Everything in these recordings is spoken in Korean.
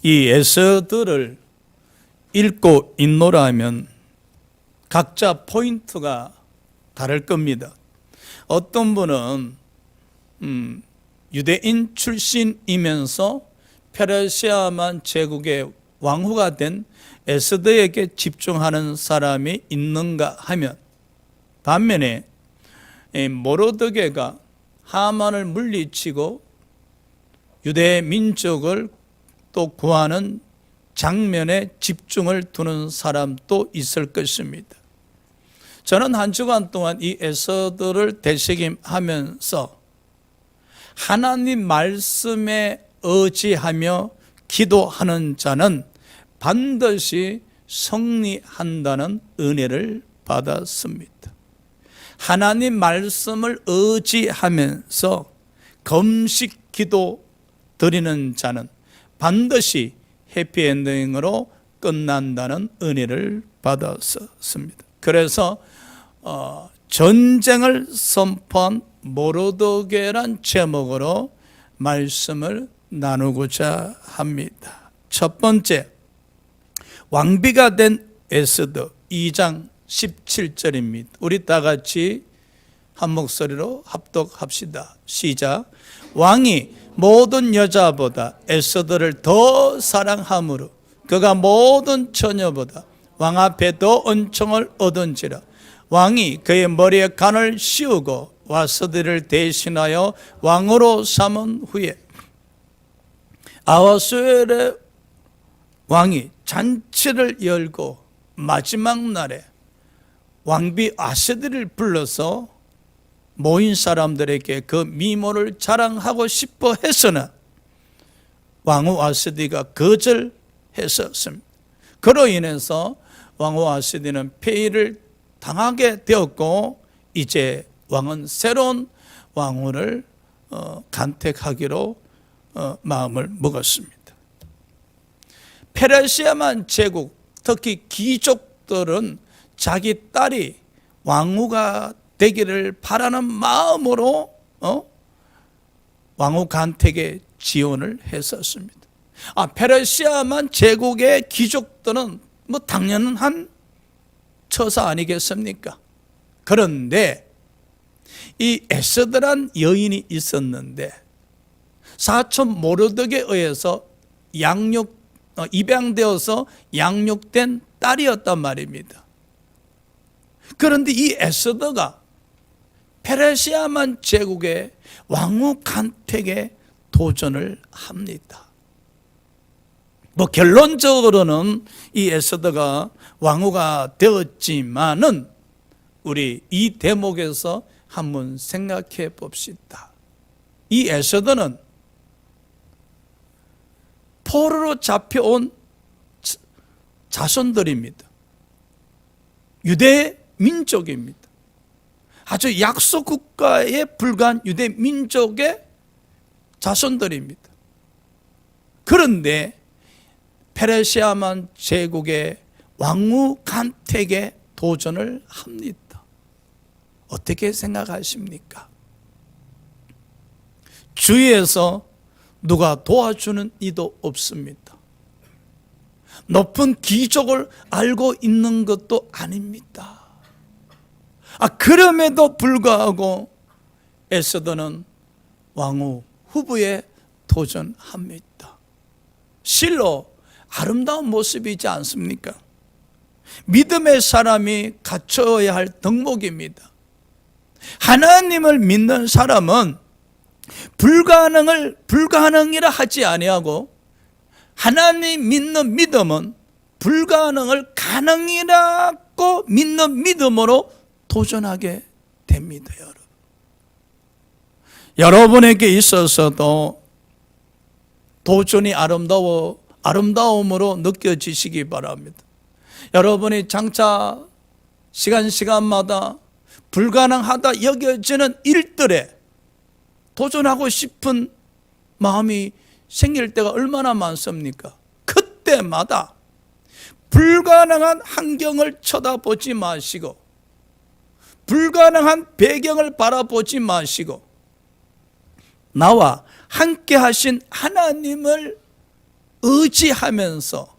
이 에서들을 읽고 있노라 하면 각자 포인트가 다를 겁니다. 어떤 분은 유대인 출신이면서 페르시아만 제국의 왕후가 된 에스더에게 집중하는 사람이 있는가 하면, 반면에 모르드게가 하만을 물리치고 유대 민족을 또 구하는 장면에 집중을 두는 사람도 있을 것입니다. 저는 한 주간 동안 이 에서들을 되새김하면서 하나님 말씀에 의지하며 기도하는 자는 반드시 승리한다는 은혜를 받았습니다. 하나님 말씀을 의지하면서 금식 기도 드리는 자는 반드시 해피엔딩으로 끝난다는 은혜를 받았습니다. 그래서 전쟁을 선포한 모르드게란 제목으로 말씀을 나누고자 합니다. 첫 번째, 왕비가 된 에스더 2장 17절입니다. 우리 다 같이 한 목소리로 합독합시다. 시작. 왕이 모든 여자보다 에스더를 더 사랑함으로 그가 모든 처녀보다 왕 앞에 더 은총을 얻은지라. 왕이 그의 머리에 관을 씌우고 와스디를 대신하여 왕으로 삼은 후에 아하수엘의 왕이 잔치를 열고 마지막 날에 왕비 아스디를 불러서 모인 사람들에게 그 미모를 자랑하고 싶어 했으나 왕후 아스디가 거절했었습니다. 그로 인해서 왕후 아스디는 폐위를 당하게 되었고, 이제 왕은 새로운 왕후를 간택하기로 마음을 먹었습니다. 페르시아만 제국, 특히 귀족들은 자기 딸이 왕후가 되기를 바라는 마음으로 왕후 간택에 지원을 했었습니다. 페르시아만 제국의 귀족들은 뭐 당연한 처사 아니겠습니까? 그런데 이 에스더란 여인이 있었는데 사촌 모르드게에 의해서 입양되어서 양육된 딸이었단 말입니다. 그런데 이 에스더가 페르시아만 제국의 왕후 간택에 도전을 합니다. 뭐 결론적으로는 이 에스더가 왕후가 되었지만은 우리 이 대목에서 한번 생각해 봅시다. 이 에스더는 포로로 잡혀온 자손들입니다. 유대 민족입니다. 아주 약소 국가에 불과한 유대 민족의 자손들입니다. 그런데 페르시아만 제국의 왕후 간택에 도전을 합니다. 어떻게 생각하십니까? 주위에서 누가 도와주는 이도 없습니다. 높은 귀족을 알고 있는 것도 아닙니다. 그럼에도 불구하고 에스더는 왕후 후보에 도전합니다. 실로 아름다운 모습이지 않습니까? 믿음의 사람이 갖춰야 할 덕목입니다. 하나님을 믿는 사람은 불가능을 불가능이라 하지 아니하고, 하나님 믿는 믿음은 불가능을 가능이라고 믿는 믿음으로 도전하게 됩니다. 여러분에게 있어서도 도전이 아름다움으로 느껴지시기 바랍니다. 여러분이 장차 시간마다 불가능하다 여겨지는 일들에 도전하고 싶은 마음이 생길 때가 얼마나 많습니까? 그때마다 불가능한 환경을 쳐다보지 마시고, 불가능한 배경을 바라보지 마시고, 나와 함께 하신 하나님을 의지하면서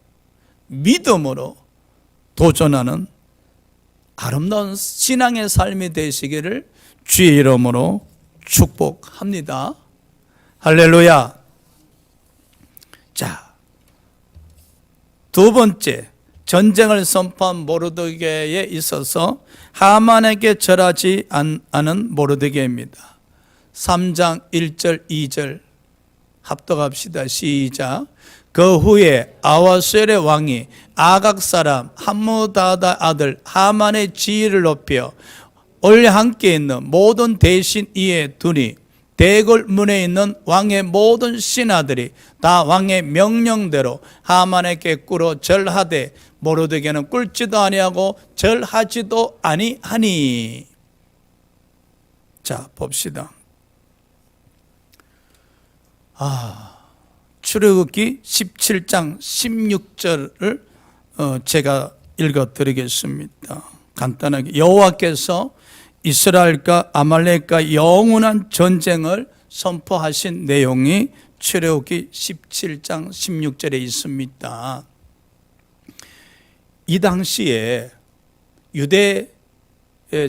믿음으로 도전하는 아름다운 신앙의 삶이 되시기를 주의 이름으로 축복합니다. 할렐루야. 자, 두 번째, 전쟁을 선포한 모르드게에 있어서 하만에게 절하지 않은 모르드게입니다. 3장 1절 2절 합독합시다. 시작. 그 후에 아하수엘의 왕이 아각 사람 함무다다 아들 하만의 지위를 높여 원래 함께 있는 모든 대신 이에 두니 대궐 문에 있는 왕의 모든 신하들이 다 왕의 명령대로 하만에게 꿇어 절하되 모르드게는 꿇지도 아니하고 절하지도 아니하니. 자, 봅시다. 출애굽기 17장 16절을 제가 읽어드리겠습니다. 간단하게. 여호와께서 이스라엘과 아말렉과 영원한 전쟁을 선포하신 내용이 출애굽기 17장 16절에 있습니다. 이 당시에 유대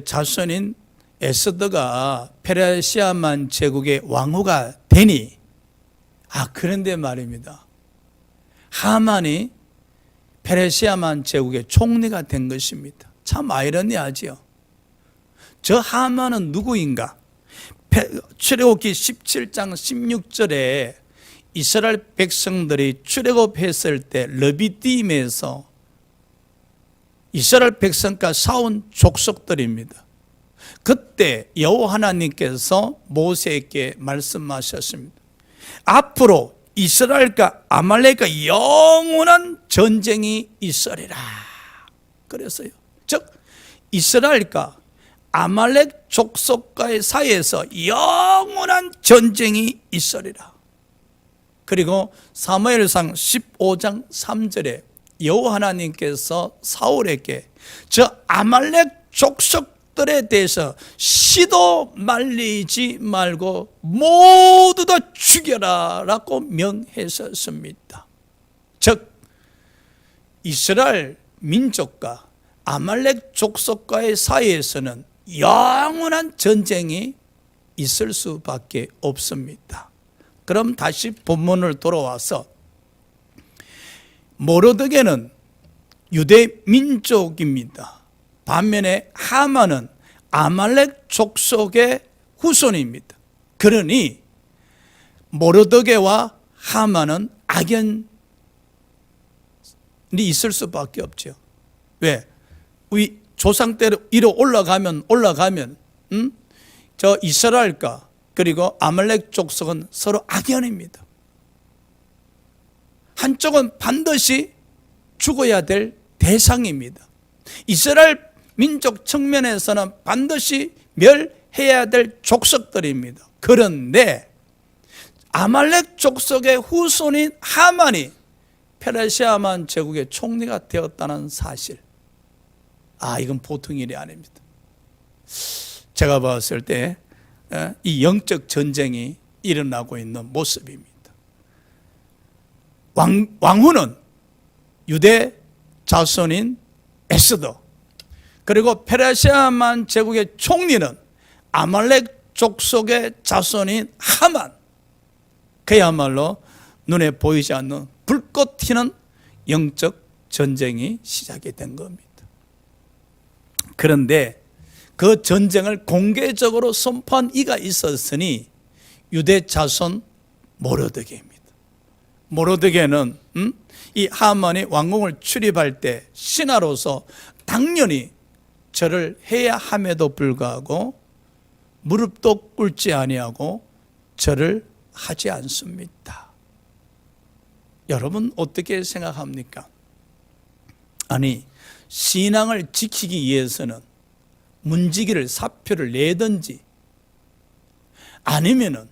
자손인 에스더가 페르시아만 제국의 왕후가 되니, 그런데 말입니다. 하만이 페르시아만 제국의 총리가 된 것입니다. 참 아이러니하지요. 저 하만은 누구인가? 출애굽기 17장 16절에 이스라엘 백성들이 출애굽했을 때 르비딤에서 이스라엘 백성과 싸운 족속들입니다. 그때 여호와 하나님께서 모세에게 말씀하셨습니다. 앞으로 이스라엘과 아말렉과 영원한 전쟁이 있으리라 그랬어요. 즉 이스라엘과 아말렉 족속과의 사이에서 영원한 전쟁이 있으리라. 그리고 사무엘상 15장 3절에 여호와 하나님께서 사울에게 저 아말렉 족속들에 대해서 씨도 말리지 말고 모두 다 죽여라 라고 명했었습니다. 즉 이스라엘 민족과 아말렉 족속과의 사이에서는 영원한 전쟁이 있을 수밖에 없습니다. 그럼 다시 본문을 돌아와서 모르드게는 유대 민족입니다. 반면에 하만은 아말렉 족속의 후손입니다. 그러니 모르드게와 하만은 악연이 있을 수밖에 없죠. 왜? 우리 조상 때로 이로 올라가면 저 이스라엘과 그리고 아말렉 족속은 서로 악연입니다. 한쪽은 반드시 죽어야 될 대상입니다. 이스라엘 민족 측면에서는 반드시 멸해야 될 족속들입니다. 그런데 아말렉 족속의 후손인 하만이 페르시아만 제국의 총리가 되었다는 사실, 이건 보통 일이 아닙니다. 제가 봤을 때 이 영적 전쟁이 일어나고 있는 모습입니다. 왕후는 유대 자손인 에스더, 그리고 페르시아만 제국의 총리는 아말렉 족속의 자손인 하만. 그야말로 눈에 보이지 않는 불꽃 튀는 영적 전쟁이 시작이 된 겁니다. 그런데 그 전쟁을 공개적으로 선포한 이가 있었으니 유대 자손 모르드게입니다. 모르드게는 이 하만이 왕궁을 출입할 때 신하로서 당연히 절을 해야 함에도 불구하고 무릎도 꿇지 아니하고 절을 하지 않습니다. 여러분 어떻게 생각합니까? 아니, 신앙을 지키기 위해서는 문지기를 사표를 내든지 아니면은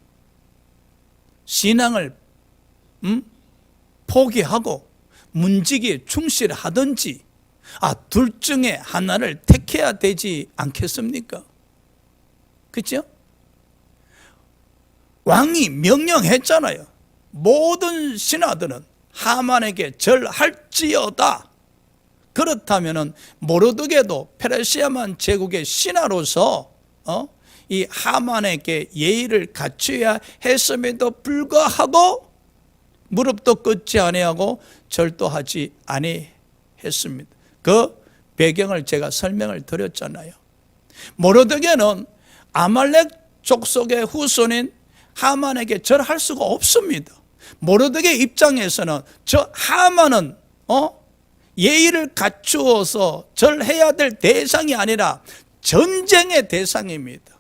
신앙을 포기하고 문지기에 충실하든지 둘 중에 하나를 택해야 되지 않겠습니까? 그렇죠? 왕이 명령했잖아요. 모든 신하들은 하만에게 절할지어다. 그렇다면은 모르드게도 페르시아만 제국의 신하로서 이 하만에게 예의를 갖춰야 했음에도 불구하고 무릎도 꿇지 아니하고 절도하지 아니했습니다. 그 배경을 제가 설명을 드렸잖아요. 모르드게는 아말렉 족속의 후손인 하만에게 절할 수가 없습니다. 모르드게 입장에서는 저 하만은 예의를 갖추어서 절해야 될 대상이 아니라 전쟁의 대상입니다.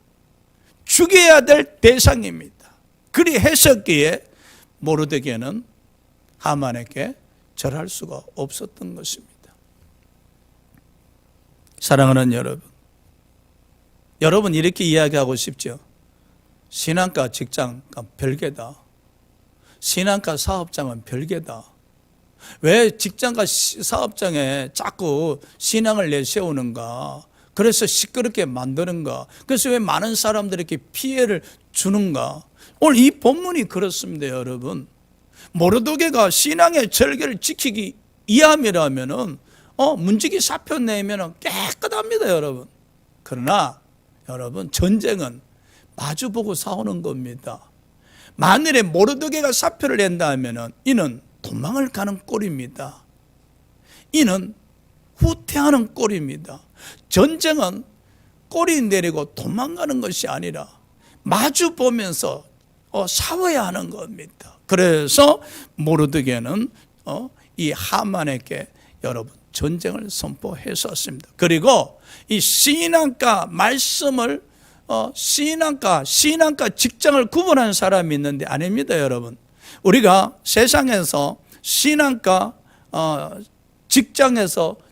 죽여야 될 대상입니다. 그리 했었기에 모르드게는 하만에게 절할 수가 없었던 것입니다. 사랑하는 여러분 이렇게 이야기하고 싶죠. 신앙과 직장과 별개다. 신앙과 사업장은 별개다. 왜 직장과 사업장에 자꾸 신앙을 내세우는가? 그래서 시끄럽게 만드는가? 그래서 왜 많은 사람들에게 피해를 주는가? 오늘 이 본문이 그렇습니다, 여러분. 모르드게가 신앙의 절개를 지키기 이함이라면은 문지기 사표 내면은 깨끗합니다, 여러분. 그러나 여러분, 전쟁은 마주보고 싸우는 겁니다. 만일에 모르드게가 사표를 낸다 하면은 이는 도망을 가는 꼴입니다. 이는 후퇴하는 꼴입니다. 전쟁은 꼬리 내리고 도망가는 것이 아니라 마주 보면서 싸워야 하는 겁니다. 그래서 모르드게는 이 하만에게 여러분 전쟁을 선포했었습니다. 그리고 이 신앙과 말씀을 신앙과 직장을 구분하는 사람이 있는데 아닙니다, 여러분. 우리가 세상에서 신앙과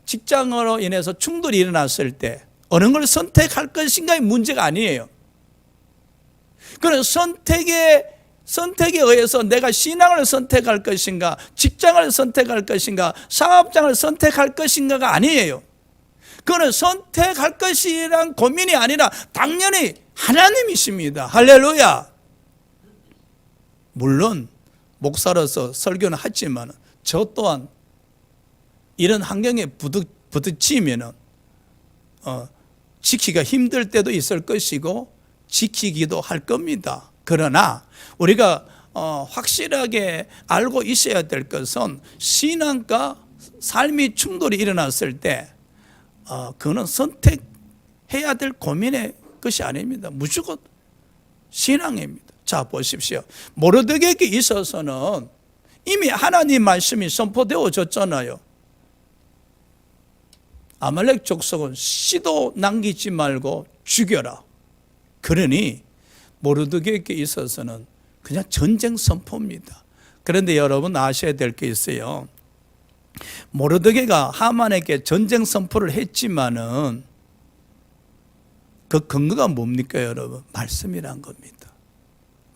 직장으로 인해서 충돌이 일어났을 때 어느 걸 선택할 것인가의 문제가 아니에요. 그런 선택에 의해서 내가 신앙을 선택할 것인가, 직장을 선택할 것인가, 사업장을 선택할 것인가가 아니에요. 그건 선택할 것이란 고민이 아니라 당연히 하나님이십니다. 할렐루야. 물론 목사로서 설교는 하지만 저 또한 이런 환경에 부딪히면 지키기가 힘들 때도 있을 것이고 지키기도 할 겁니다. 그러나 우리가 확실하게 알고 있어야 될 것은 신앙과 삶이 충돌이 일어났을 때 그거는 선택해야 될 고민의 것이 아닙니다. 무조건 신앙입니다. 자, 보십시오. 모르드게에게 있어서는 이미 하나님 말씀이 선포되어졌잖아요. 아말렉 족속은 씨도 남기지 말고 죽여라. 그러니 모르드게에게 있어서는 그냥 전쟁 선포입니다. 그런데 여러분 아셔야 될 게 있어요. 모르드게가 하만에게 전쟁 선포를 했지만은 그 근거가 뭡니까, 여러분? 말씀이란 겁니다.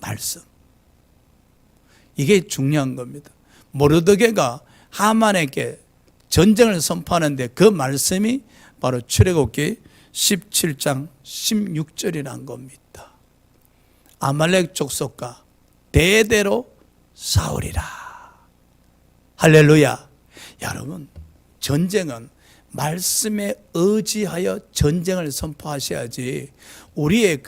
말씀. 이게 중요한 겁니다. 모르드게가 하만에게 전쟁을 선포하는데 그 말씀이 바로 출애굽기 17장 16절이란 겁니다. 아말렉 족속과 대대로 싸우리라. 할렐루야. 여러분, 전쟁은 말씀에 의지하여 전쟁을 선포하셔야지 우리의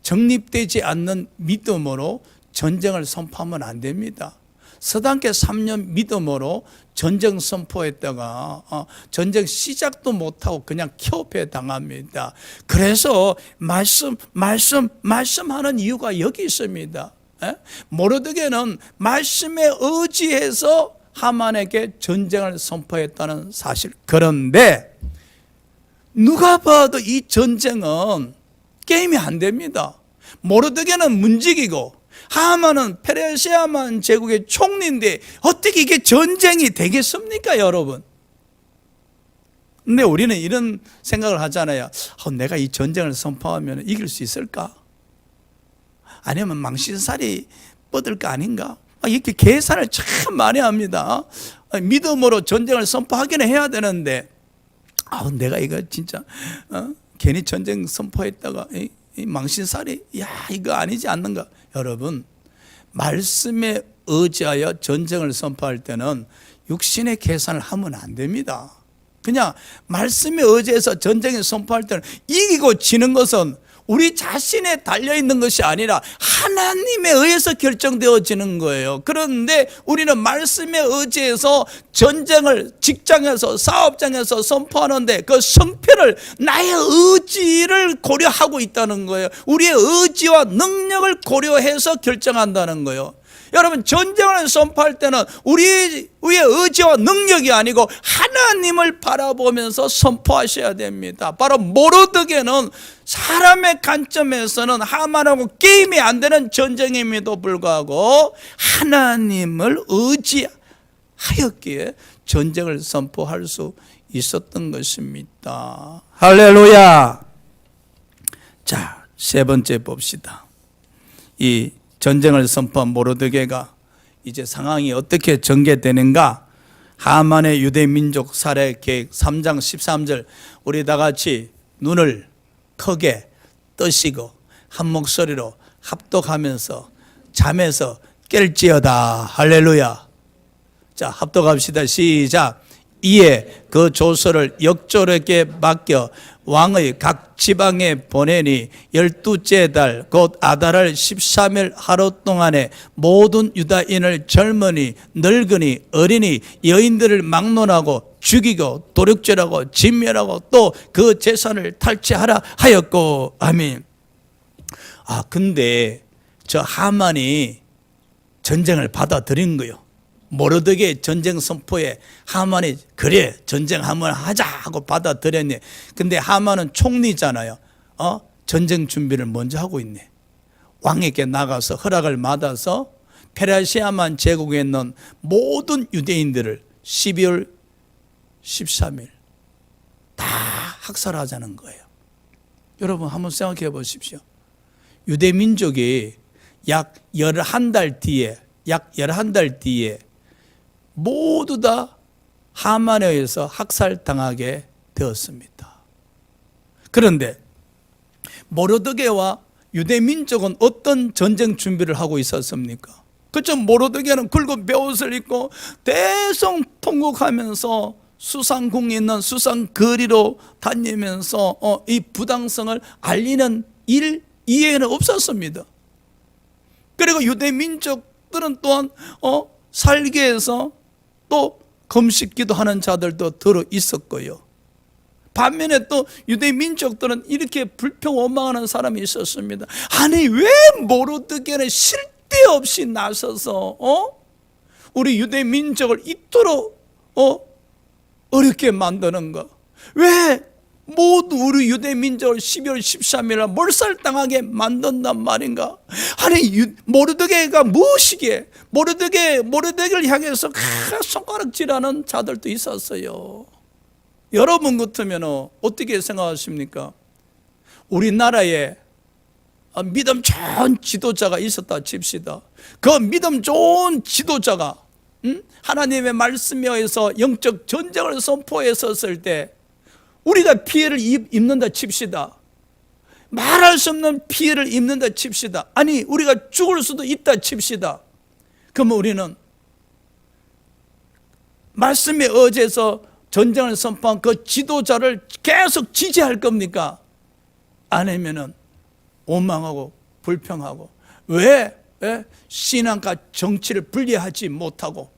정립되지 않는 믿음으로 전쟁을 선포하면 안 됩니다. 서당계 3년 믿음으로 전쟁 선포했다가 전쟁 시작도 못하고 그냥 켜패 당합니다. 그래서 말씀하는 이유가 여기 있습니다. 모르드게는 말씀에 의지해서 하만에게 전쟁을 선포했다는 사실. 그런데 누가 봐도 이 전쟁은 게임이 안 됩니다. 모르드게는 문지기고 하만은 페르시아만 제국의 총리인데 어떻게 이게 전쟁이 되겠습니까, 여러분? 근데 우리는 이런 생각을 하잖아요. 내가 이 전쟁을 선포하면 이길 수 있을까? 아니면 망신살이 뻗을 거 아닌가? 이렇게 계산을 참 많이 합니다. 믿음으로 전쟁을 선포하기는 해야 되는데 내가 이거 진짜 괜히 전쟁 선포했다가 이 망신살이 이거 아니지 않는가? 여러분, 말씀에 의지하여 전쟁을 선포할 때는 육신의 계산을 하면 안 됩니다. 그냥 말씀에 의지해서 전쟁을 선포할 때는 이기고 지는 것은 우리 자신에 달려있는 것이 아니라 하나님에 의해서 결정되어지는 거예요. 그런데 우리는 말씀에 의지해서 전쟁을 직장에서 사업장에서 선포하는데 그 성패를 나의 의지를 고려하고 있다는 거예요. 우리의 의지와 능력을 고려해서 결정한다는 거예요. 여러분, 전쟁을 선포할 때는 우리의 의지와 능력이 아니고 하나님을 바라보면서 선포하셔야 됩니다. 바로 모르드게는 사람의 관점에서는 하만하고 게임이 안 되는 전쟁임에도 불구하고 하나님을 의지하였기에 전쟁을 선포할 수 있었던 것입니다. 할렐루야. 자, 세 번째 봅시다. 이 전쟁을 선포한 모르드게가 이제 상황이 어떻게 전개되는가? 하만의 유대 민족 살해 계획 3장 13절, 우리 다 같이 눈을 크게 뜨시고 한 목소리로 합독하면서 잠에서 깰지어다. 할렐루야. 자, 합독합시다. 시작. 이에 그 조서를 역졸에게 맡겨 왕의 각 지방에 보내니 12째 달 곧 아달월 13일 하루 동안에 모든 유다인을 젊은이 늙은이 어린이 여인들을 막론하고 죽이고 도륙질하고 진멸하고 또 그 재산을 탈취하라 하였고. 아멘. 근데 저 하만이 전쟁을 받아들인 거예요. 모르드게 전쟁 선포에 하만이 그래 전쟁 한번 하자 하고 받아들였네. 근데 하만은 총리잖아요. 전쟁 준비를 먼저 하고 있네. 왕에게 나가서 허락을 받아서 페르시아만 제국에 있는 모든 유대인들을 12월 13일 다 학살하자는 거예요. 여러분 한번 생각해 보십시오. 유대 민족이 약 11달 뒤에 모두 다 하만에 의해서 학살당하게 되었습니다. 그런데 모르드게와 유대 민족은 어떤 전쟁 준비를 하고 있었습니까? 그렇죠. 모르드게는 굵은 베옷을 입고 대성통곡하면서 수상궁에 있는 수상거리로 다니면서 이 부당성을 알리는 일 이해는 없었습니다. 그리고 유대 민족들은 또한 살게해서 또 금식기도 하는 자들도 들어 있었고요. 반면에 또 유대 민족들은 이렇게 불평원망하는 사람이 있었습니다. 아니 왜 모르드게는 쓸데없이 나서서 우리 유대 민족을 이토록 어렵게 만드는가? 왜 모두 우리 유대 민족을 12월 13일에 몰살당하게 만든단 말인가? 아니 모르드게가 무엇이기에 모르드게를 향해서 손가락질하는 자들도 있었어요. 여러분 같으면 어떻게 생각하십니까? 우리나라에 믿음 좋은 지도자가 있었다 칩시다. 그 믿음 좋은 지도자가 하나님의 말씀에 의해서 영적 전쟁을 선포했었을 때 우리가 피해를 입는다 칩시다. 말할 수 없는 피해를 입는다 칩시다. 아니 우리가 죽을 수도 있다 칩시다. 그러면 우리는 말씀에 의지해서 전쟁을 선포한 그 지도자를 계속 지지할 겁니까? 아니면은 원망하고 불평하고 왜 신앙과 정치를 분리하지 못하고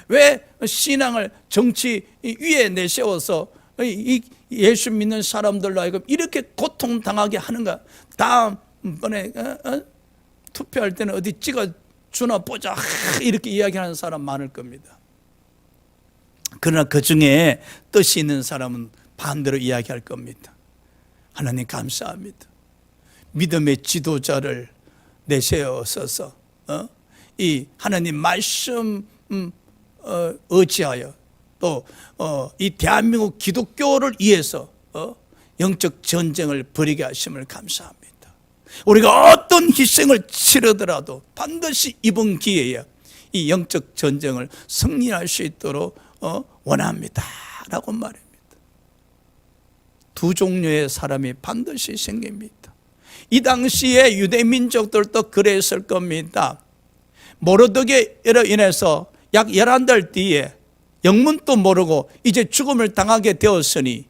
왜 신앙을 정치 위에 내세워서 이 예수 믿는 사람들로 하여금 이렇게 고통당하게 하는가? 다음번에 투표할 때는 어디 찍어주나 보자 이렇게 이야기하는 사람 많을 겁니다. 그러나 그 중에 뜻이 있는 사람은 반대로 이야기할 겁니다. 하나님 감사합니다. 믿음의 지도자를 내세워서 이 하나님 말씀 의지하여 또 이 대한민국 기독교를 위해서 영적 전쟁을 벌이게 하심을 감사합니다. 우리가 어떤 희생을 치르더라도 반드시 이번 기회에 이 영적 전쟁을 승리할 수 있도록 원합니다 라고 말합니다. 두 종류의 사람이 반드시 생깁니다. 이 당시에 유대 민족들도 그랬을 겁니다. 모르드게로 인해서 약 11달 뒤에 영문도 모르고 이제 죽음을 당하게 되었으니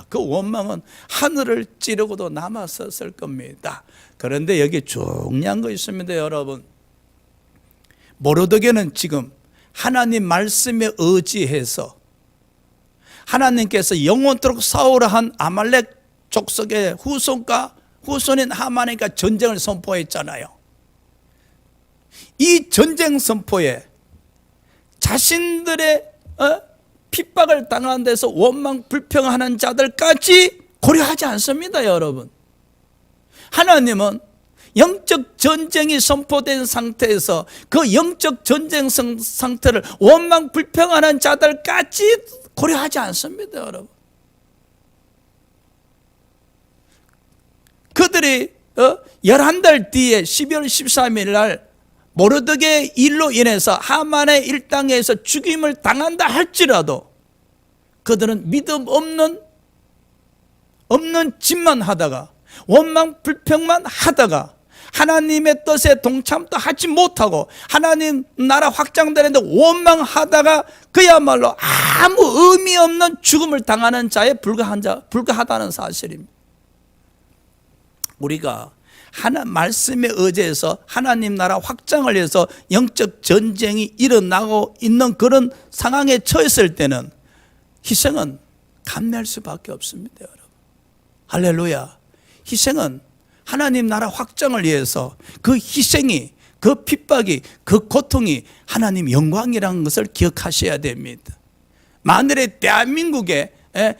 그 원망은 하늘을 찌르고도 남았었을 겁니다. 그런데 여기 중요한 거 있습니다, 여러분. 모르드게는 지금 하나님 말씀에 의지해서 하나님께서 영원토록 싸우라 한 아말렉 족속의 후손인 하만에게 전쟁을 선포했잖아요. 이 전쟁 선포에 자신들의 핍박을 당한 데서 원망 불평하는 자들까지 고려하지 않습니다, 여러분. 하나님은 영적 전쟁이 선포된 상태에서 그 영적 전쟁 상태를 원망 불평하는 자들까지 고려하지 않습니다, 여러분. 그들이 11달 뒤에 12월 13일 날 모르드게의 일로 인해서 하만의 일당에서 죽임을 당한다 할지라도 그들은 믿음 없는 짓만 하다가 원망 불평만 하다가 하나님의 뜻에 동참도 하지 못하고 하나님 나라 확장되는데 원망하다가 그야말로 아무 의미 없는 죽음을 당하는 자에 불과하다는 사실입니다. 우리가 말씀에 의지해서 하나님 나라 확장을 위해서 영적 전쟁이 일어나고 있는 그런 상황에 처했을 때는 희생은 감내할 수밖에 없습니다, 여러분. 할렐루야. 희생은 하나님 나라 확장을 위해서 그 희생이, 그 핍박이, 그 고통이 하나님 영광이라는 것을 기억하셔야 됩니다. 만일에 대한민국에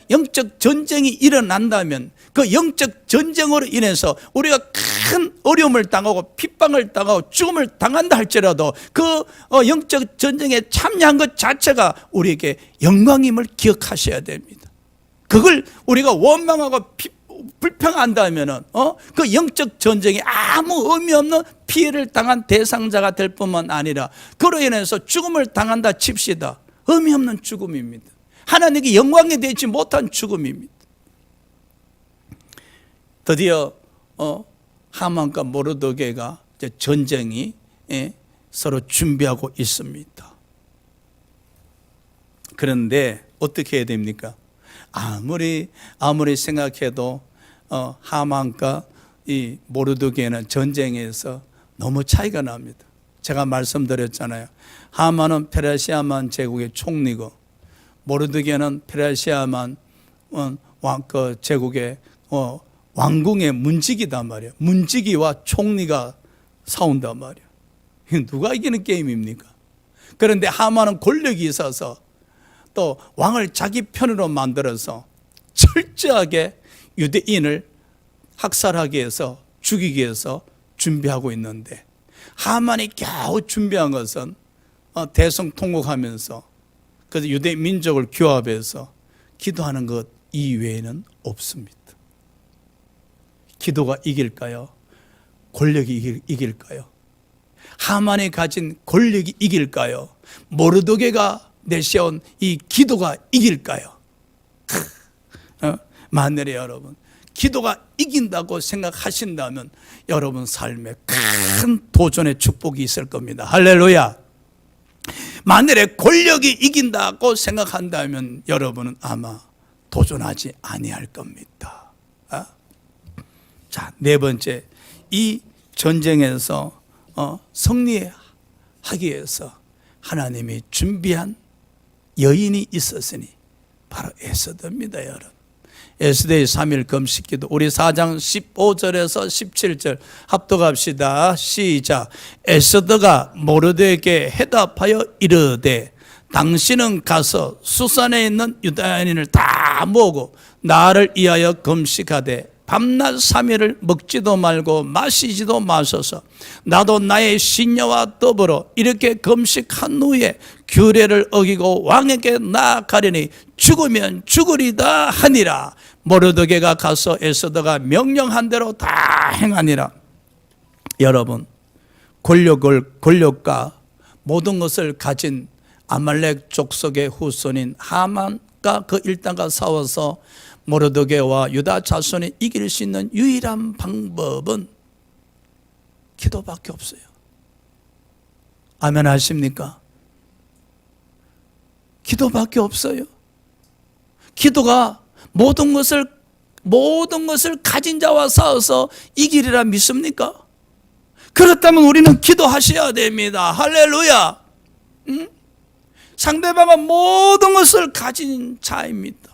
영적 전쟁이 일어난다면 그 영적 전쟁으로 인해서 우리가 큰 어려움을 당하고 핍박을 당하고 죽음을 당한다 할지라도 그 영적 전쟁에 참여한 것 자체가 우리에게 영광임을 기억하셔야 됩니다. 그걸 우리가 원망하고 불평한다면은 그 영적 전쟁에 아무 의미 없는 피해를 당한 대상자가 될 뿐만 아니라 그로 인해서 죽음을 당한다 칩시다. 의미 없는 죽음입니다. 하나님께 영광이 되지 못한 죽음입니다. 드디어 하만과 모르드게가 전쟁이 서로 준비하고 있습니다. 그런데 어떻게 해야 됩니까? 아무리 생각해도 하만과 이 모르드게는 전쟁에서 너무 차이가 납니다. 제가 말씀드렸잖아요. 하만은 페르시아만 제국의 총리고 모르드게는 페르시아만 제국의 왕궁의 문지기단 말이에요. 문지기와 총리가 싸운단 말이에요. 누가 이기는 게임입니까? 그런데 하만은 권력이 있어서 또 왕을 자기 편으로 만들어서 철저하게 유대인을 학살하기 위해서 죽이기 위해서 준비하고 있는데 하만이 겨우 준비한 것은 대성통곡하면서 그래서 유대 민족을 규합해서 기도하는 것 이외에는 없습니다. 기도가 이길까요? 권력이 이길까요? 하만이 가진 권력이 이길까요? 모르드게가 내세운 이 기도가 이길까요? 만일에 여러분 기도가 이긴다고 생각하신다면 여러분 삶에 큰 도전의 축복이 있을 겁니다. 할렐루야. 만일에 권력이 이긴다고 생각한다면 여러분은 아마 도전하지 아니할 겁니다. 자, 네 번째, 이 전쟁에서 승리하기 위해서 하나님이 준비한 여인이 있었으니 바로 에스더입니다, 여러분. 에스더의 3일 금식기도 우리 4장 15절에서 17절 합독합시다. 시작. 에스더가 모르드게에게 해답하여 이르되 당신은 가서 수산에 있는 유다인을 다 모으고 나를 위하여 금식하되 밤낮 3일을 먹지도 말고 마시지도 마소서. 나도 나의 신녀와 더불어 이렇게 금식한 후에 규례를 어기고 왕에게 나아가려니 죽으면 죽으리다 하니라. 모르드게가 가서 에스더가 명령한 대로 다 행하니라. 여러분, 권력과 모든 것을 가진 아말렉 족속의 후손인 하만과 그 일당과 싸워서 모르드게와 유다 자손이 이길 수 있는 유일한 방법은 기도밖에 없어요. 아멘 하십니까? 기도밖에 없어요. 기도가 모든 것을 가진 자와 싸워서 이기리라 믿습니까? 그렇다면 우리는 기도하셔야 됩니다. 할렐루야. 상대방은 모든 것을 가진 자입니다.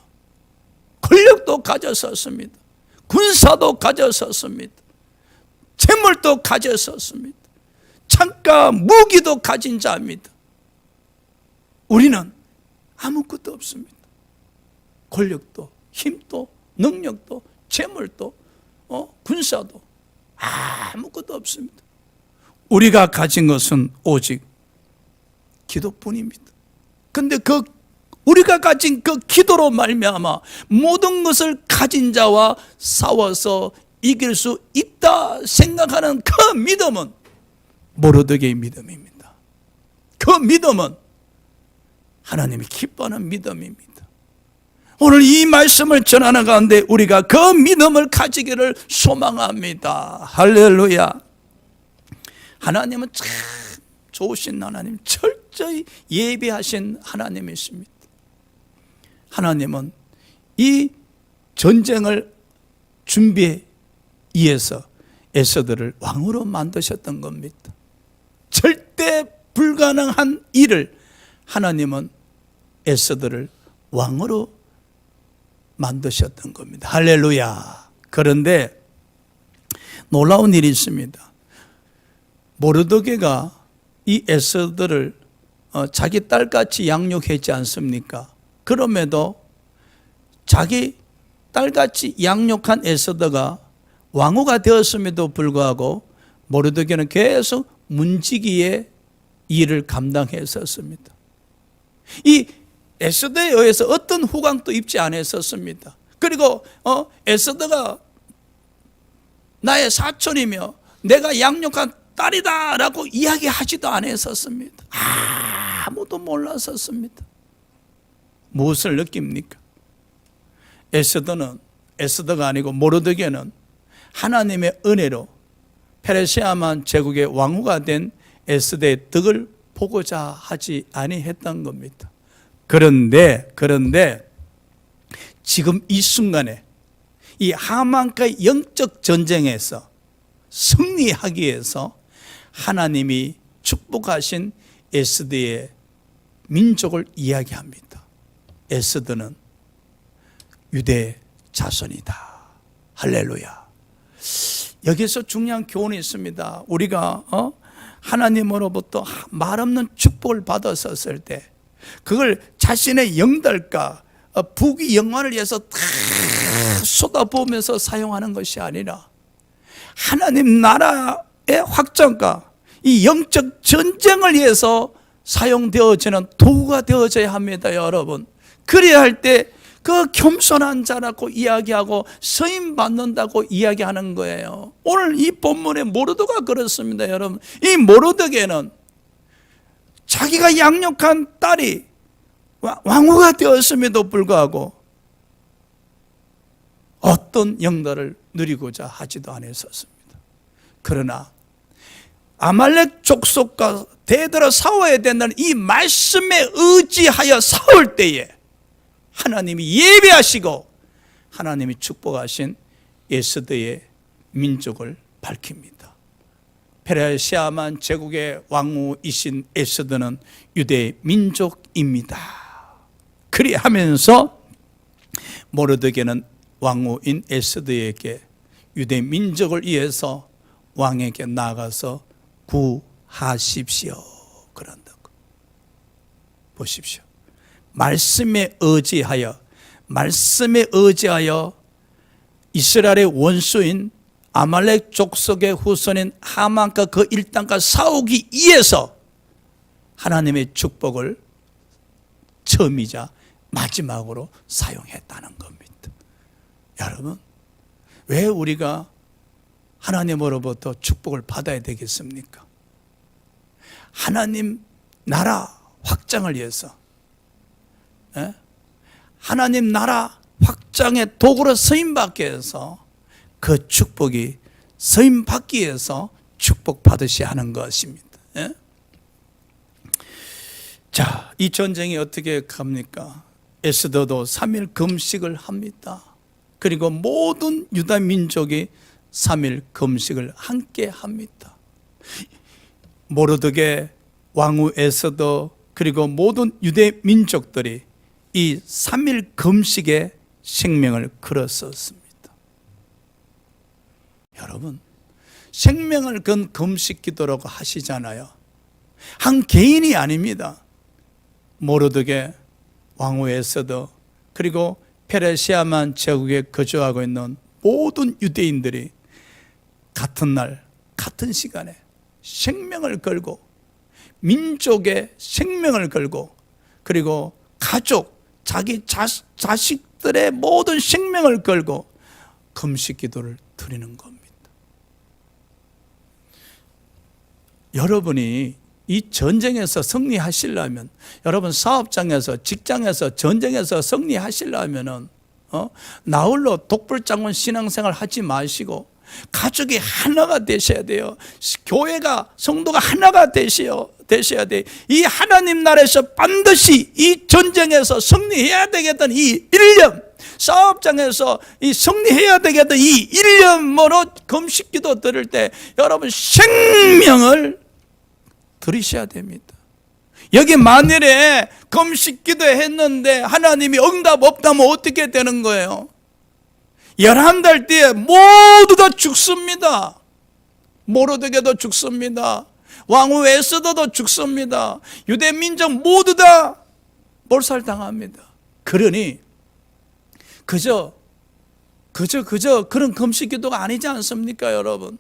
권력도 가졌었습니다. 군사도 가졌었습니다. 재물도 가졌었습니다. 창과 무기도 가진 자입니다. 우리는 아무것도 없습니다. 권력도, 힘도, 능력도, 재물도, 군사도 아무것도 없습니다. 우리가 가진 것은 오직 기도뿐입니다. 근데 우리가 가진 그 기도로 말미암아 모든 것을 가진 자와 싸워서 이길 수 있다 생각하는 그 믿음은 모르드게의 믿음입니다. 그 믿음은 하나님이 기뻐하는 믿음입니다. 오늘 이 말씀을 전하는 가운데 우리가 그 믿음을 가지기를 소망합니다. 할렐루야. 하나님은 참 좋으신 하나님, 철저히 예비하신 하나님이십니다. 하나님은 이 전쟁을 준비해 위해서 에서들을 왕으로 만드셨던 겁니다. 절대 불가능한 일을 하나님은 에서들을 왕으로 만드셨던 겁니다. 할렐루야. 그런데 놀라운 일이 있습니다. 모르드게가 이 에스더를 자기 딸같이 양육했지 않습니까? 그럼에도 자기 딸같이 양육한 에스더가 왕후가 되었음에도 불구하고 모르드게는 계속 문지기의 일을 감당했었습니다. 이 에스더에 의해서 어떤 후광도 입지 않았었습니다. 그리고 에스더가 나의 사촌이며 내가 양육한 딸이다 라고 이야기하지도 않았었습니다. 아무도 몰랐었습니다. 무엇을 느낍니까? 에스더가 아니고 모르드게는 하나님의 은혜로 페르시아만 제국의 왕후가 된 에스더의 덕을 보고자 하지 아니했던 겁니다. 그런데 지금 이 순간에 이 하만과의 영적 전쟁에서 승리하기 위해서 하나님이 축복하신 에스더의 민족을 이야기합니다. 에스더는 유대 자손이다. 할렐루야. 여기서 중요한 교훈이 있습니다. 우리가 하나님으로부터 말없는 축복을 받았었을 때 그걸 자신의 영달과 부귀 영화를 위해서 다 쏟아부으면서 사용하는 것이 아니라 하나님 나라의 확장과 이 영적 전쟁을 위해서 사용되어지는 도구가 되어져야 합니다, 여러분. 그래야 할 때 그 겸손한 자라고 이야기하고 서임 받는다고 이야기하는 거예요. 오늘 이 본문의 모르드가 그렇습니다, 여러분. 이 모르드게는 자기가 양육한 딸이 왕후가 되었음에도 불구하고 어떤 영달을 누리고자 하지도 않았었습니다. 그러나 아말렉 족속과 대들어 싸워야 된다는 이 말씀에 의지하여 싸울 때에 하나님이 예배하시고 하나님이 축복하신 에스더의 민족을 밝힙니다. 페르시아만 제국의 왕후이신 에스더는 유대 민족입니다. 그리하면서 모르드게는 왕후인 에스더에게 유대 민족을 위해서 왕에게 나가서 구하십시오 그런다고. 보십시오. 말씀에 의지하여 이스라엘의 원수인 아말렉 족속의 후손인 하만과 그 일당과 싸우기 위해서 하나님의 축복을 처음이자 마지막으로 사용했다는 겁니다. 여러분, 왜 우리가 하나님으로부터 축복을 받아야 되겠습니까? 하나님 나라 확장을 위해서, 하나님 나라 확장의 도구로 쓰임받기 위해서 그 축복이 쓰임받기 위해서 축복받으셔야 하는 것입니다. 자, 이 전쟁이 어떻게 갑니까? 에스더도 3일 금식을 합니다. 그리고 모든 유다 민족이 3일 금식을 함께 합니다. 모르드게, 왕후 에스더, 그리고 모든 유대 민족들이 이 3일 금식에 생명을 걸었었습니다. 여러분, 생명을 건 금식 기도라고 하시잖아요. 한 개인이 아닙니다. 모르드게, 왕후 에스더, 그리고 페르시아만 제국에 거주하고 있는 모든 유대인들이 같은 날, 같은 시간에 생명을 걸고, 민족의 생명을 걸고, 그리고 가족, 자기 자식들의 모든 생명을 걸고 금식 기도를 드리는 겁니다. 여러분이 이 전쟁에서 승리하시려면, 여러분 사업장에서, 직장에서, 전쟁에서 승리하시려면 나홀로 독불장군 신앙생활 하지 마시고 가족이 하나가 되셔야 돼요. 교회가, 성도가 하나가 되셔야 돼요. 이 하나님 나라에서 반드시 이 전쟁에서 승리해야 되겠다는 이 일념, 사업장에서 이 승리해야 되겠다 이 일념으로 금식기도 드릴 때 여러분 생명을 드리셔야 됩니다. 여기 만일에 금식기도 했는데 하나님이 응답 없다면 어떻게 되는 거예요? 11달 뒤에 모두 다 죽습니다. 모르드게도 죽습니다. 왕후 에스더도 죽습니다. 유대 민족 모두 다 몰살당합니다. 그러니 그저 그런 금식 기도가 아니지 않습니까, 여러분?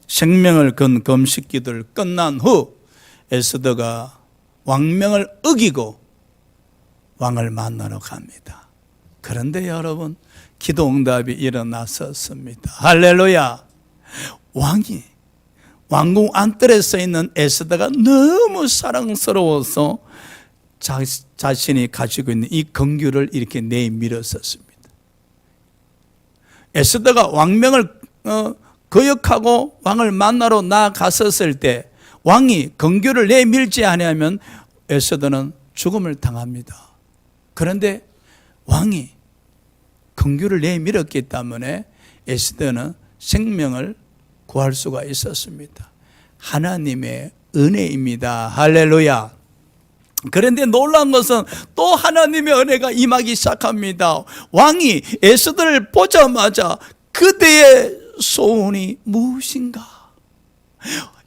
생명을 건 금식 기도를 끝난 후 에스더가 왕명을 어기고 왕을 만나러 갑니다. 그런데 여러분, 기도 응답이 일어났었습니다. 할렐루야. 왕이 왕궁 안뜰에 서 있는 에스더가 너무 사랑스러워서 자신이 가지고 있는 이 건규를 이렇게 내밀었었습니다. 에스더가 왕명을 거역하고 왕을 만나러 나갔었을 때 왕이 건규를 내밀지 않으면 에스더는 죽음을 당합니다. 그런데 왕이 건규를 내밀었기 때문에 에스더는 생명을 구할 수가 있었습니다. 하나님의 은혜입니다. 할렐루야. 그런데 놀라운 것은 또 하나님의 은혜가 임하기 시작합니다. 왕이 에스더를 보자마자 그대의 소원이 무엇인가?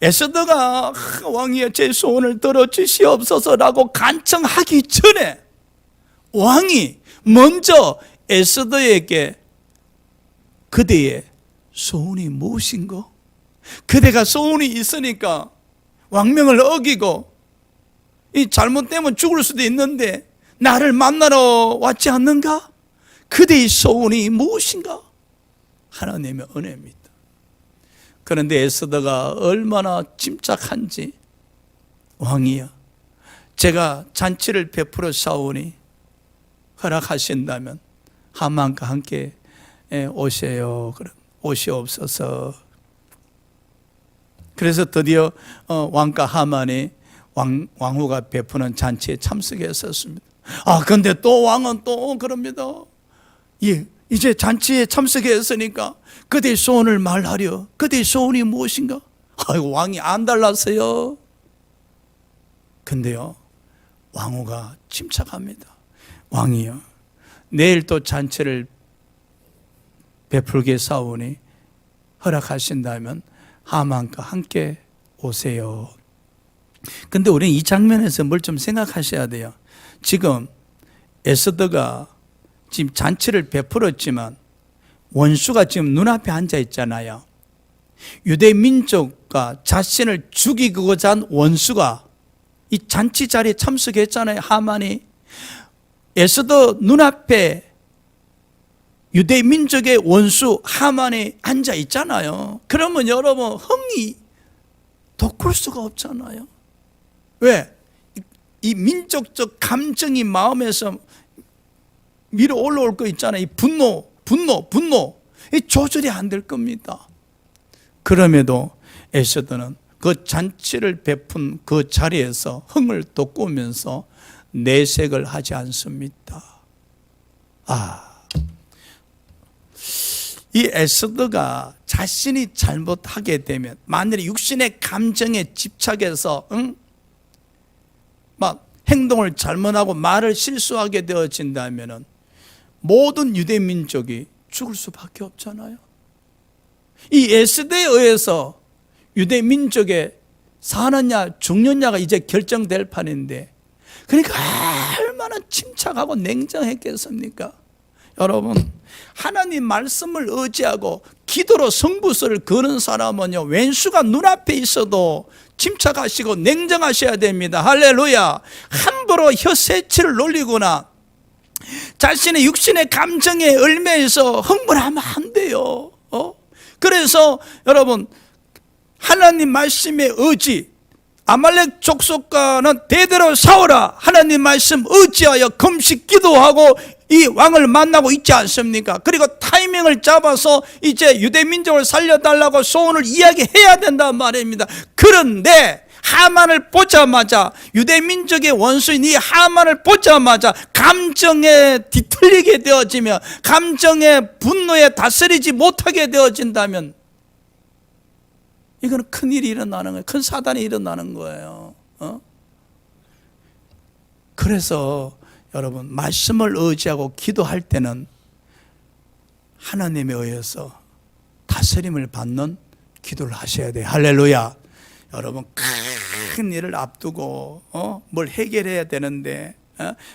에스더가 왕이여 제 소원을 들어주시옵소서라고 간청하기 전에 왕이 먼저 에스더에게 그대의 소원이 무엇인가? 그대가 소원이 있으니까 왕명을 어기고 이 잘못되면 죽을 수도 있는데 나를 만나러 왔지 않는가? 그대의 소원이 무엇인가? 하나님의 은혜입니다. 그런데 에스더가 얼마나 침착한지, 왕이여 제가 잔치를 베풀어 사오니 허락하신다면 하만과 함께 오세요. 그럼 오시옵소서. 그래서 드디어 왕과 하만이 왕후가 베푸는 잔치에 참석했었습니다. 근데 또 왕은 또 그럽니다. 예, 이제 잔치에 참석했으니까 그대의 소원을 말하려. 그대의 소원이 무엇인가? 아이고, 왕이 안 달랐어요. 근데요, 왕후가 침착합니다. 왕이요, 내일 또 잔치를 베풀게 사오니 허락하신다면 하만과 함께 오세요. 근데 우리는 이 장면에서 뭘 좀 생각하셔야 돼요. 지금 에스더가 지금 잔치를 베풀었지만 원수가 지금 눈앞에 앉아 있잖아요. 유대 민족과 자신을 죽이고자 한 원수가 이 잔치 자리에 참석했잖아요. 하만이. 에스더 눈앞에 유대 민족의 원수 하만이 앉아 있잖아요. 그러면 여러분 흥이 돋굴 수가 없잖아요. 왜? 이 민족적 감정이 마음에서 밀어 올라올 거 있잖아요. 이 분노. 이 조절이 안 될 겁니다. 그럼에도 에스더는 그 잔치를 베푼 그 자리에서 흥을 돋구면서 내색을 하지 않습니다. 이 에스더가 자신이 잘못하게 되면, 만일에 육신의 감정에 집착해서 막 행동을 잘못하고 말을 실수하게 되어진다면 모든 유대 민족이 죽을 수밖에 없잖아요. 이 에스더에 의해서 유대 민족의 사느냐 죽느냐가 이제 결정될 판인데, 그러니까 얼마나 침착하고 냉정했겠습니까? 여러분, 하나님 말씀을 의지하고 기도로 승부수를 거는 사람은요, 왼수가 눈앞에 있어도 침착하시고 냉정하셔야 됩니다. 할렐루야. 함부로 혀세치를 놀리거나 자신의 육신의 감정에 얽매여서 흥분하면 안 돼요. 그래서 여러분, 하나님 말씀의 의지, 아말렉 족속과는 대대로 싸우라, 하나님 말씀 의지하여 금식 기도하고 이 왕을 만나고 있지 않습니까? 그리고 타이밍을 잡아서 이제 유대 민족을 살려달라고 소원을 이야기해야 된단 말입니다. 그런데 하만을 보자마자, 유대 민족의 원수인 이 하만을 보자마자 감정에 뒤틀리게 되어지며 감정의 분노에 다스리지 못하게 되어진다면 이거는 큰일이 일어나는 거예요. 큰 사단이 일어나는 거예요. 그래서 여러분, 말씀을 의지하고 기도할 때는 하나님에 의해서 다스림을 받는 기도를 하셔야 돼요. 할렐루야. 여러분, 큰 일을 앞두고 뭘 해결해야 되는데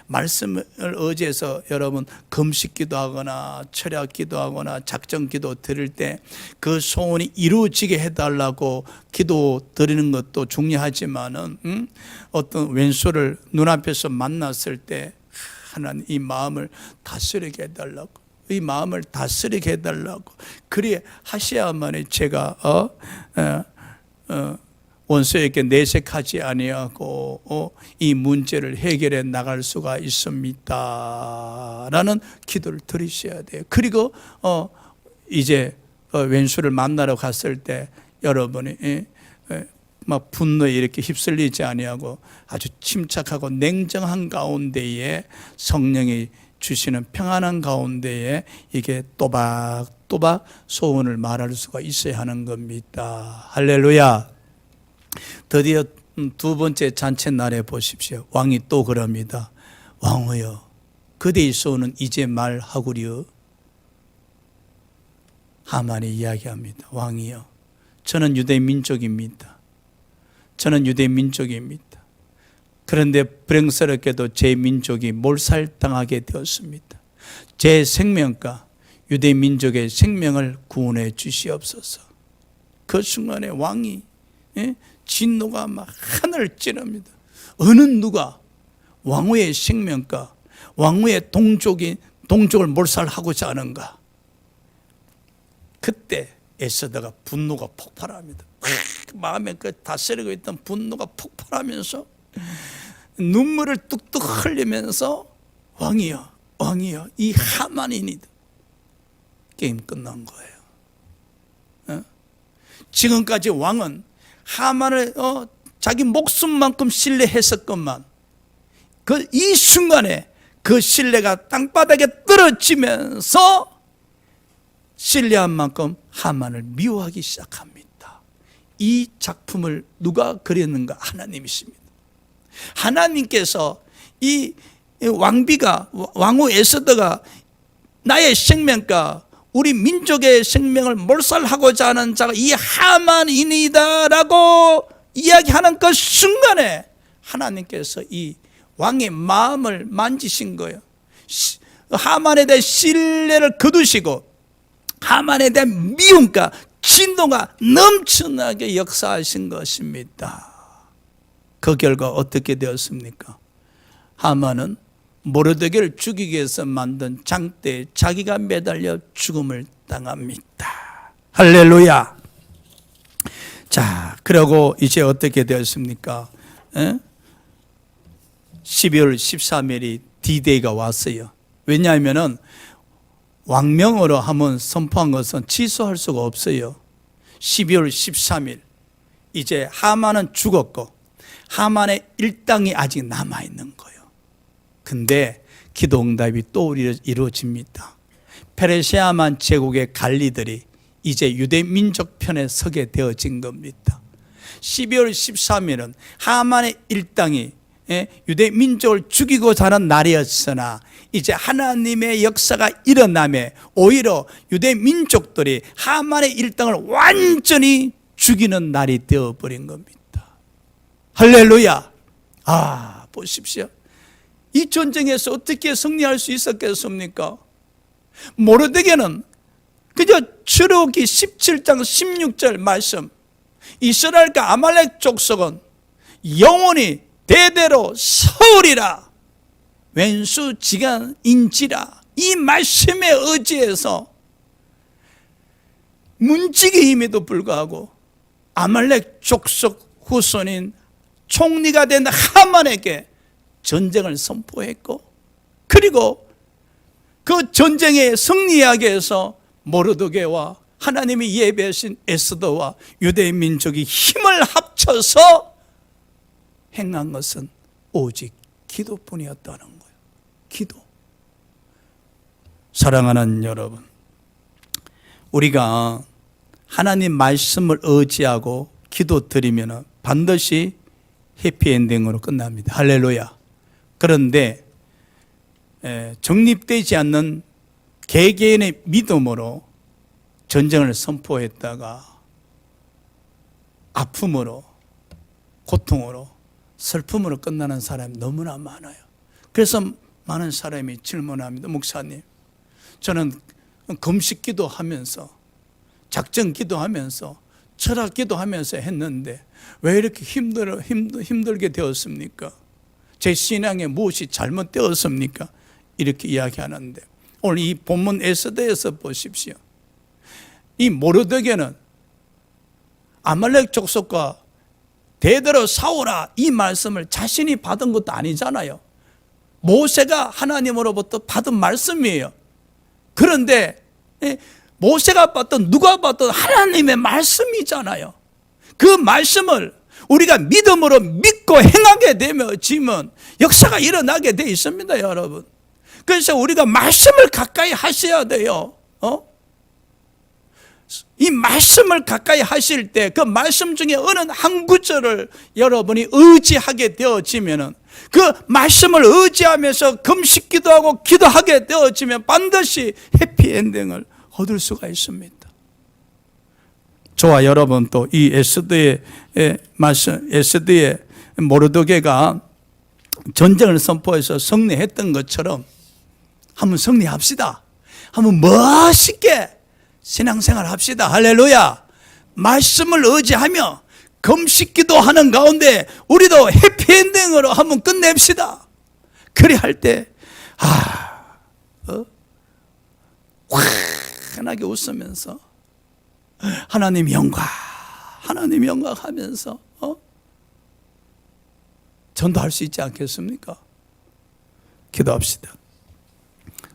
말씀을 의지해서 여러분 금식 기도하거나 철야 기도하거나 작정 기도 드릴 때 그 소원이 이루어지게 해달라고 기도 드리는 것도 중요하지만은 어떤 왼수를 눈앞에서 만났을 때 하나님 이 마음을 다스리게 해달라고, 이 마음을 다스리게 해달라고 그리 하셔야만이 제가 원수에게 내색하지 아니하고 이 문제를 해결해 나갈 수가 있습니다 라는 기도를 드리셔야 돼요. 그리고 이제 왼수를 만나러 갔을 때 여러분이 막 분노에 이렇게 휩쓸리지 아니하고 아주 침착하고 냉정한 가운데에 성령이 주시는 평안한 가운데에 이게 또박또박 소원을 말할 수가 있어야 하는 겁니다. 할렐루야. 드디어 두 번째 잔치 날에 보십시오. 왕이 또 그럽니다. 왕이여, 그대의 소원은 이제 말하구려. 하만이 이야기합니다. 왕이여, 저는 유대 민족입니다. 저는 유대 민족입니다. 그런데 불행스럽게도 제 민족이 몰살당하게 되었습니다. 제 생명과 유대 민족의 생명을 구원해 주시옵소서. 그 순간에 왕이 진노가 막 하늘을 찌릅니다. 어느 누가 왕후의 생명과 왕후의 동족을 몰살하고자 하는가? 그때 에스더가 분노가 폭발합니다. 마음에 그 다스리고 있던 분노가 폭발하면서 눈물을 뚝뚝 흘리면서 왕이여, 왕이여, 이 하만이니다. 게임 끝난 거예요. 지금까지 왕은 하만을 자기 목숨만큼 신뢰했었건만 이 순간에 그 신뢰가 땅바닥에 떨어지면서 신뢰한 만큼 하만을 미워하기 시작합니다. 이 작품을 누가 그렸는가? 하나님이십니다. 하나님께서 이 왕비가, 왕후 에스더가 나의 생명과 우리 민족의 생명을 몰살하고자 하는 자가 이 하만이니이다 라고 이야기하는 그 순간에 하나님께서 이 왕의 마음을 만지신 거예요. 하만에 대해 신뢰를 거두시고 하만에 대한 미움과 진노가 넘쳐나게 역사하신 것입니다. 그 결과 어떻게 되었습니까? 하만은 모르드게를 죽이기 위해서 만든 장대에 자기가 매달려 죽음을 당합니다. 할렐루야. 자, 그리고 이제 어떻게 되었습니까? 12월 13일이 D-Day가 왔어요. 왜냐하면 왕명으로 한번 선포한 것은 취소할 수가 없어요. 12월 13일 이제 하만은 죽었고 하만의 일당이 아직 남아있는 거예요. 근데 기도 응답이 또 이루어집니다. 페르시아만 제국의 관리들이 이제 유대 민족 편에 서게 되어진 겁니다. 12월 13일은 하만의 일당이 유대 민족을 죽이고자 하는 날이었으나 이제 하나님의 역사가 일어나며 오히려 유대 민족들이 하만의 일당을 완전히 죽이는 날이 되어버린 겁니다. 할렐루야. 보십시오. 이 전쟁에서 어떻게 승리할 수 있었겠습니까? 모르드게는 그저 출애굽기 17장 16절 말씀, 이스라엘과 아말렉 족속은 영원히 대대로 서으리라, 왼수지간인지라, 이 말씀에 의지해서 문지기임에도 불구하고 아말렉 족속 후손인 총리가 된 하만에게 전쟁을 선포했고, 그리고 그 전쟁에 승리하기 위해서 모르드게와 하나님이 예배하신 에스더와 유대 민족이 힘을 합쳐서 행한 것은 오직 기도뿐이었다는 거예요. 기도. 사랑하는 여러분, 우리가 하나님 말씀을 의지하고 기도 드리면 반드시 해피엔딩으로 끝납니다. 할렐루야. 그런데 정립되지 않는 개개인의 믿음으로 전쟁을 선포했다가 아픔으로, 고통으로, 슬픔으로 끝나는 사람이 너무나 많아요. 그래서 많은 사람이 질문합니다. 목사님, 저는 금식 기도하면서, 작전 기도하면서, 철학 기도하면서 했는데 왜 이렇게 힘들게 되었습니까? 제 신앙에 무엇이 잘못되었습니까? 이렇게 이야기하는데, 오늘 이 본문 에스더에서 보십시오. 이 모르드게는 아말렉 족속과 대대로 싸우라, 이 말씀을 자신이 받은 것도 아니잖아요. 모세가 하나님으로부터 받은 말씀이에요. 그런데 모세가 받던, 누가 받던 하나님의 말씀이잖아요. 그 말씀을 우리가 믿음으로 믿고 행하게 되면 역사가 일어나게 돼 있습니다, 여러분. 그래서 우리가 말씀을 가까이 하셔야 돼요. 이 말씀을 가까이 하실 때 그 말씀 중에 어느 한 구절을 여러분이 의지하게 되어지면, 그 말씀을 의지하면서 금식 기도하고 기도하게 되어지면 반드시 해피엔딩을 얻을 수가 있습니다. 저와 여러분 또 이 에스더의 말씀, 에스더의 모르드게가 전쟁을 선포해서 승리했던 것처럼 한번 승리합시다. 한번 멋있게 신앙생활 합시다. 할렐루야. 말씀을 의지하며 금식 기도하는 가운데 우리도 해피엔딩으로 한번 끝냅시다. 그리 할 때 환하게 웃으면서 하나님 영광, 하나님 영광 하면서 전도할 수 있지 않겠습니까? 기도합시다.